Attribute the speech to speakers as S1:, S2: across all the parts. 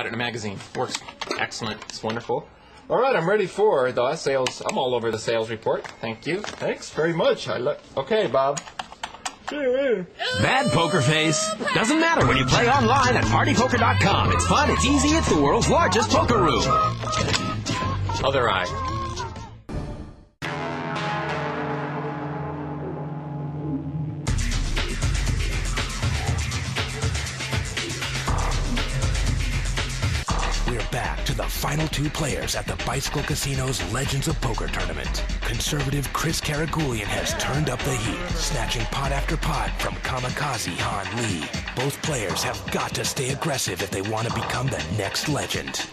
S1: Got it in a magazine. Works excellent. It's wonderful. All right, I'm ready for the sales. I'm all over the sales report. Thank you. Thanks very much. Okay, Bob.
S2: Bad poker face. Doesn't matter when you play online at partypoker.com. It's fun, it's easy, it's the world's largest poker room.
S1: Other eye.
S2: We're back to the final two players at the Bicycle Casino's Legends of Poker tournament. Conservative Chris Karagoulian has turned up the heat, snatching pot after pot from kamikaze Han Lee. Both players have got to stay aggressive if they want to become the next legend.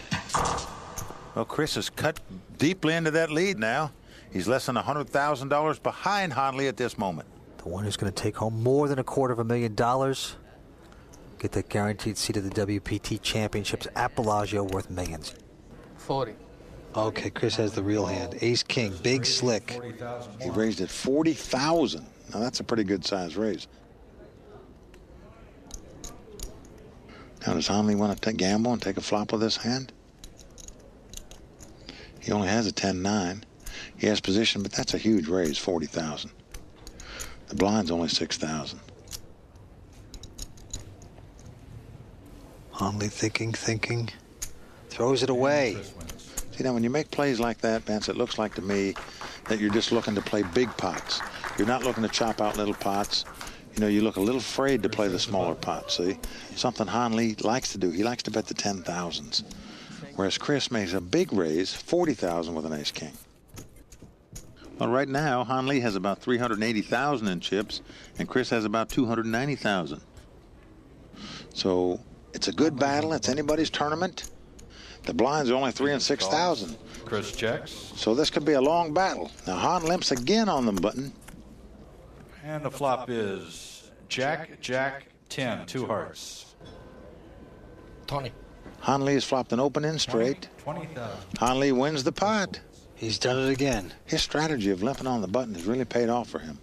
S3: Well, Chris has cut deeply into that lead now. He's less than $100,000 behind Hanley at this moment.
S4: The one who's going to take home more than $250,000, get that guaranteed seat at the WPT Championships at Bellagio worth millions.
S5: 40.
S4: Okay, Chris has the real hand. Ace King, big slick.
S3: He raised it 40,000. Now that's a pretty good size raise. Now does Hanley want to gamble and take a flop with this hand? He only has a 10-9. He has position, but that's a huge raise, 40,000. The blind's only 6,000.
S4: Hanley thinking, throws it away.
S3: See, now when you make plays like that, Vance, it looks like to me that you're just looking to play big pots. You're not looking to chop out little pots. You know, you look a little afraid to play the smaller pots, see? Something Hanley likes to do. He likes to bet the 10,000s. Whereas Chris makes a big raise, 40,000 with an ace king. Well, right now, Hanley has about 380,000 in chips, and Chris has about 290,000. So it's a good battle. It's anybody's tournament. The blinds are only 3 and 6,000.
S6: Chris checks.
S3: So this could be a long battle. Now Han limps again on the button.
S6: And the flop is Jack, Jack, 10, 2 hearts.
S5: 20.
S3: Hanley has flopped an open in straight.
S6: 20,000.
S3: Hanley wins the pot.
S4: He's done it again.
S3: His strategy of limping on the button has really paid off for him.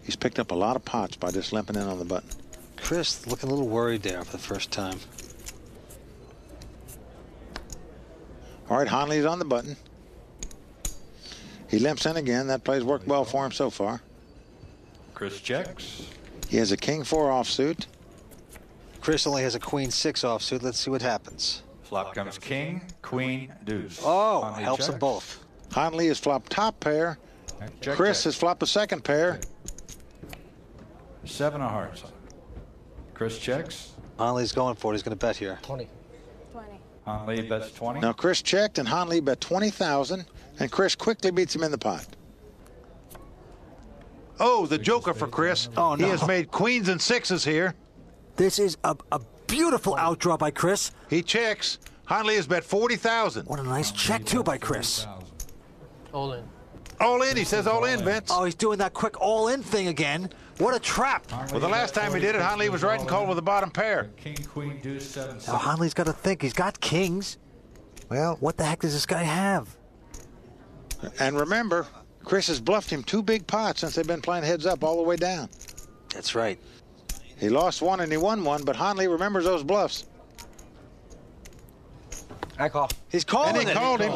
S3: He's picked up a lot of pots by just limping in on the button.
S4: Chris looking a little worried there for the first time.
S3: All right, Hanley's on the button. He limps in again. That play's worked well for him so far.
S6: Chris checks.
S3: He has a king 4 offsuit.
S4: Chris only has a queen 6 offsuit. Let's see what happens.
S6: Flop comes king, queen, deuce.
S4: Oh,
S6: Hanley
S4: helps
S6: checks.
S4: them both.
S3: Hanley has flopped top pair.
S6: Check,
S3: Chris
S6: check.
S3: has flopped a second pair.
S6: 7 of hearts. Chris checks.
S4: Hanley's going for it. He's going to bet here.
S5: 20.
S6: Hanley bets 20.
S3: Now Chris checked and Hanley bet 20,000, and Chris quickly beats him in the pot. Oh, the joker for Chris.
S4: Oh, no.
S3: He has made queens and 6s here.
S4: This is a beautiful outdraw by Chris.
S3: He checks. Hanley has bet 40,000.
S4: What a nice check, too, by Chris.
S5: All in.
S3: All in. He says all in, Vince.
S4: Oh, he's doing that quick all-in thing again. What a trap.
S3: Well, the last time he did it, Hanley was right and called with the bottom pair.
S6: King, queen, deuce, 7, 6.
S4: Now, Hanley's got to think. He's got kings. Well, what the heck does this guy have?
S3: And remember, Chris has bluffed him 2 big pots since they've been playing heads up all the way down.
S4: That's right.
S3: He lost 1 and he won 1, but Hanley remembers those bluffs.
S5: I call.
S4: He's calling
S3: And he
S4: it.
S3: called him.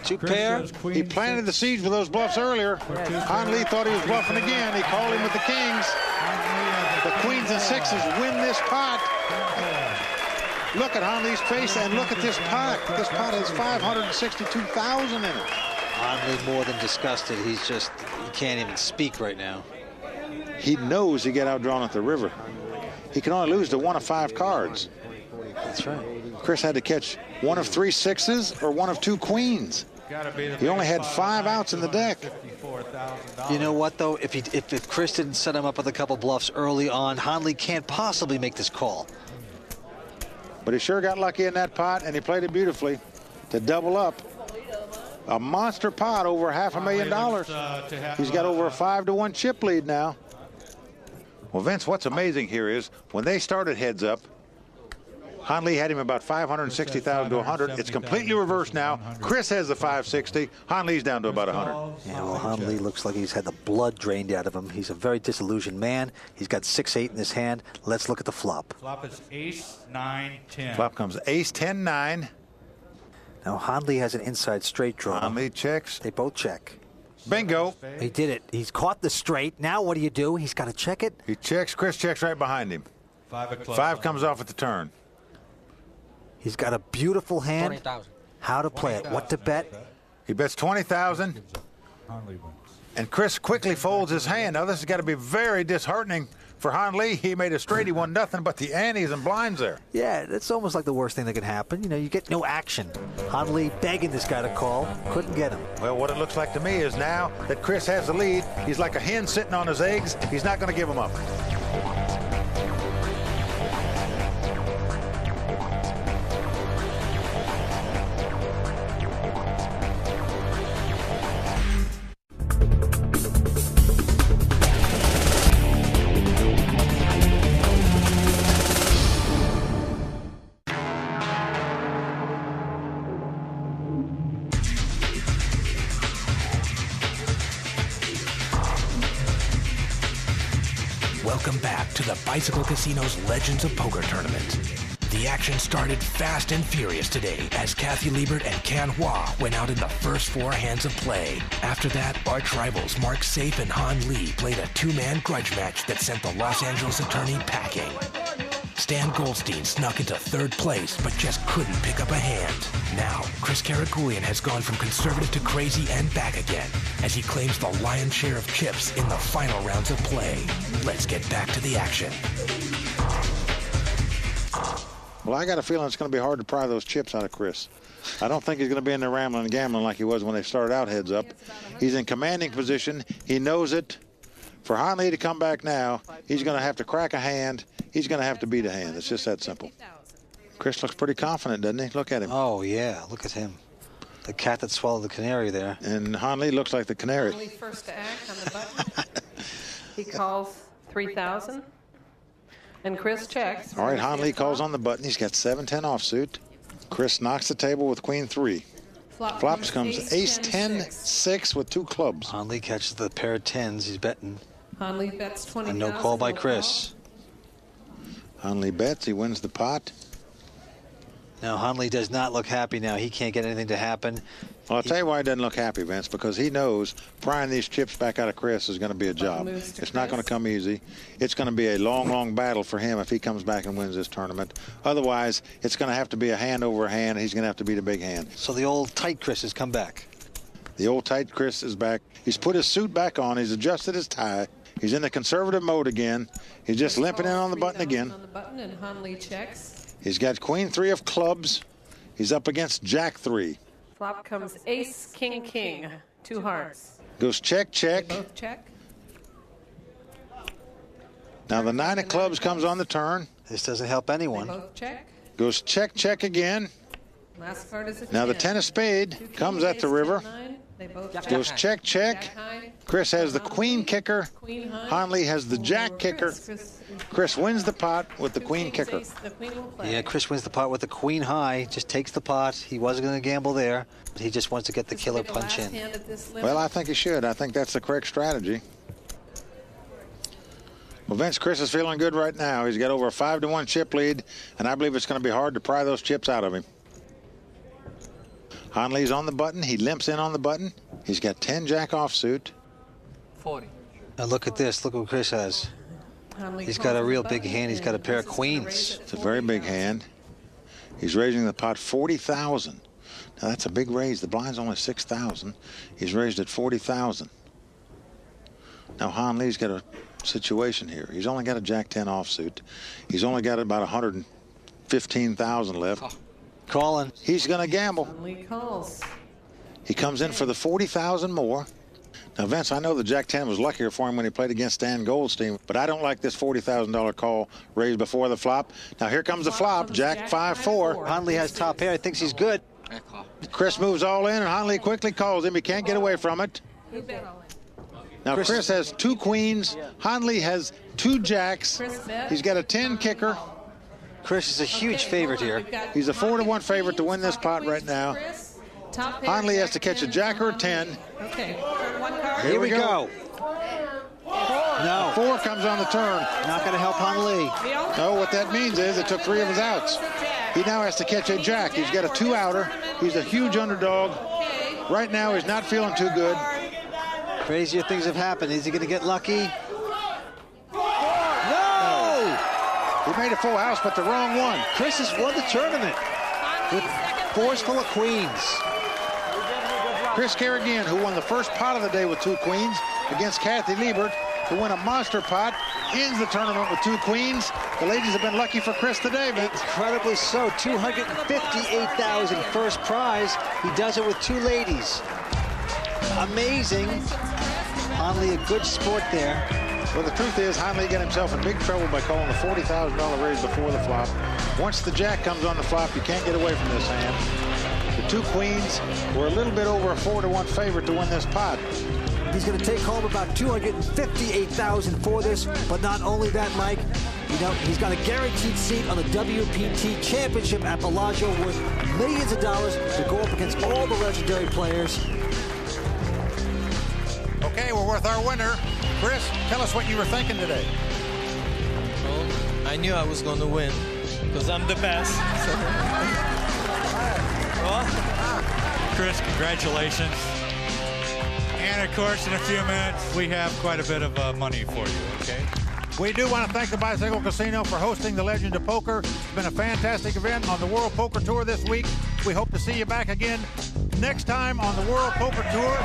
S4: 2 pair.
S3: He planted the seeds with those bluffs earlier. Hanley thought he was bluffing again. He called him with the kings. The queens and 6s win this pot. Look at Hanley's face and look at this pot. This pot has 562,000 in it.
S4: Hanley's more than disgusted. He can't even speak right now.
S3: He knows he got outdrawn at the river. He can only lose to 1 of 5 cards.
S4: That's right.
S3: Chris had to catch 1 of 3 6s or 1 of 2 queens. He only had 5 outs in the deck.
S4: You know what, though? If Chris didn't set him up with a couple bluffs early on, Hanley can't possibly make this call.
S3: But he sure got lucky in that pot, and he played it beautifully to double up. A monster pot, over $500,000. He's got over a 5-to-1 chip lead now. Well, Vince, what's amazing here is when they started heads up, Han Lee had him about 560,000 to 100. It's completely reversed now. Chris has the 560. Han Lee's down to about 100.
S4: Yeah, well, Han Lee looks like he's had the blood drained out of him. He's a very disillusioned man. He's got 6-8 in his hand. Let's look at the flop.
S6: Flop is ace, 9, 10.
S3: Flop comes ace, 10, 9.
S4: Now, Han Lee has an inside straight draw.
S3: Han Lee checks.
S4: They both check.
S3: Bingo.
S4: He did it. He's caught the straight. Now what do you do? He's got to check it.
S3: He checks. Chris checks right behind him.
S6: 5 of clubs.
S3: 5 comes off at the turn.
S4: He's got a beautiful hand.
S5: 20,000.
S4: How to play it. What to bet.
S3: He bets 20,000.
S6: Han Lee wins.
S3: And Chris quickly folds his hand. Now, this has got to be very disheartening for Han Lee. He made a straight. He won nothing but the antes and blinds there.
S4: Yeah, that's almost like the worst thing that can happen. You know, you get no action. Han Lee begging this guy to call. Couldn't get him.
S3: Well, what it looks like to me is now that Chris has the lead, he's like a hen sitting on his eggs. He's not going to give them up.
S2: Welcome back to the Bicycle Casino's Legends of Poker Tournament. The action started fast and furious today as Kathy Liebert and Can Hua went out in the first 4 hands of play. After that, arch rivals Mark Safe and Han Lee played a 2-man grudge match that sent the Los Angeles attorney packing. Stan Goldstein snuck into 3rd place, but just couldn't pick up a hand. Now, Chris Karakulian has gone from conservative to crazy and back again, as he claims the lion's share of chips in the final rounds of play. Let's get back to the action.
S3: Well, I got a feeling it's going to be hard to pry those chips out of Chris. I don't think he's going to be in there rambling and gambling like he was when they started out heads up. He's in commanding position. He knows it. For Han Lee to come back now, he's going to have to crack a hand. He's going to have to beat a hand. It's just that simple. Chris looks pretty confident, doesn't he? Look at him.
S4: Oh, yeah. Look at him. The cat that swallowed the canary there.
S3: And Han Lee looks like the canary.
S7: Han Lee first to act on the button. He calls 3,000. And Chris checks.
S3: All right, Han Lee calls on the button. He's got 7-10 offsuit. Chris knocks the table with Queen 3. Flops comes ace 10 6 with 2 clubs.
S4: Han Lee catches the pair of 10s. He's betting.
S7: Han Lee bets 20,000.
S4: And no call by Chris.
S3: Han Lee bets. He wins the pot.
S4: Now, Han Lee does not look happy now. He can't get anything to happen.
S3: Well, I'll tell you why he doesn't look happy, Vince, because he knows prying these chips back out of Chris is going to be a job. It's not going to come easy. It's going to be a long, long battle for him if he comes back and wins this tournament. Otherwise, it's going to have to be a hand over a hand. He's going to have to beat a big hand.
S4: So the old tight Chris has come back.
S3: The old tight Chris is back. He's put his suit back on. He's adjusted his tie. He's in the conservative mode again. He's just limping in on the button again.
S7: On the button, and Han Lee checks.
S3: He's got Queen 3 of clubs. He's up against Jack 3.
S7: Flop comes ace, king, king. 2 hearts.
S3: Goes check, check.
S7: They both check.
S3: Now the 9 of clubs comes on the turn.
S4: This doesn't help
S7: They
S4: anyone.
S7: both check.
S3: Goes check, check again.
S7: Last card is a
S3: Now the
S7: 10.
S3: 10 of spade
S7: Two
S3: comes
S7: kings,
S3: at the
S7: ace,
S3: river.
S7: 10, 9. They both check.
S3: Goes check, check.
S7: Jack high.
S3: Chris has the queen kicker.
S7: Queen high.
S3: Han Lee has the jack kicker. Chris wins the pot with the
S7: Two
S3: queen
S7: kings,
S3: kicker.
S7: ace, the queen will play.
S4: Yeah, Chris wins the pot with the queen high. Just takes the pot. He wasn't going to gamble there, but he just wants to get the
S7: This will
S4: killer
S7: be the
S4: punch
S7: last
S4: in.
S7: hand of this limit.
S3: Well, I think he should. I think that's the correct strategy. Well, Vince, Chris is feeling good right now. He's got over a 5-1 chip lead, and I believe it's going to be hard to pry those chips out of him. Han Lee's on the button. He limps in on the button. He's got 10 jack offsuit.
S5: 40.
S4: Now look at this. Look what Chris has.
S7: Han Lee
S4: He's
S7: calls
S4: got a
S7: on the
S4: real
S7: button,
S4: big hand. He's got a
S7: and
S4: pair of
S7: Chris is gonna raise
S4: queens.
S7: it
S3: It's a very big
S7: 40,000.
S3: hand. He's raising the pot 40,000. Now that's a big raise. The blind's only 6,000. He's raised it 40,000. Now Han Lee's got a situation here. He's only got a jack 10 offsuit. He's only got about 115,000 left.
S4: Calling.
S3: He's going to gamble.
S7: Han Lee calls.
S3: He comes in for the 40,000 more. Now, Vince, I know the Jack 10 was luckier for him when he played against Stan Goldstein, but I don't like this $40,000 call raised before the flop. Now, here comes the flop, Jack 5-4.
S4: Han Lee has top pair. He thinks he's good.
S3: Chris moves all in, and Han Lee quickly calls him. He can't get away from it.
S7: Who bet all in?
S3: Now, Chris has 2 queens. Han Lee has 2 jacks.
S7: Chris bet.
S3: He's got a 10 kicker.
S4: Chris is a huge favorite here.
S3: He's a 4-to-1 favorite to win this pot right now. Hanley has to catch a jack or a 10.
S7: Okay, one card.
S3: Here we go.
S4: No.
S3: 4 comes on the turn.
S4: Not going to help Hanley.
S3: No, what that means is it took 3 of his outs. He now has to catch a jack. He's got a 2-outer. He's a huge underdog. Right now, he's not feeling too good.
S4: Crazier things have happened. Is he going to get lucky?
S3: No! He made a full house, but the wrong one.
S4: Chris has won the tournament with 4s full of queens.
S3: Chris Kerrigan, who won the first pot of the day with 2 queens against Kathy Liebert, to win a monster pot, ends the tournament with 2 queens. The ladies have been lucky for Chris today, Vince.
S4: Incredibly so. $258,000 first prize. He does it with 2 ladies. Amazing. Hanley, a good sport there.
S3: Well, the truth is, Hanley got himself in big trouble by calling the $40,000 raise before the flop. Once the jack comes on the flop, you can't get away from this hand. The 2 queens were a little bit over a 4-to-1 favorite to win this pot.
S4: He's going to take home about $258,000 for this, but not only that, Mike, you know, he's got a guaranteed seat on the WPT Championship at Bellagio worth millions of dollars to go up against all the legendary players.
S6: Okay, we're with our winner. Chris, tell us what you were thinking today.
S8: Well, I knew I was going to win because I'm the best. Well,
S6: Chris, congratulations. And of course, in a few minutes, we have quite a bit of money for you, okay? We do want to thank the Bicycle Casino for hosting the Legend of Poker. It's been a fantastic event on the World Poker Tour this week. We hope to see you back again next time on the World Poker Tour.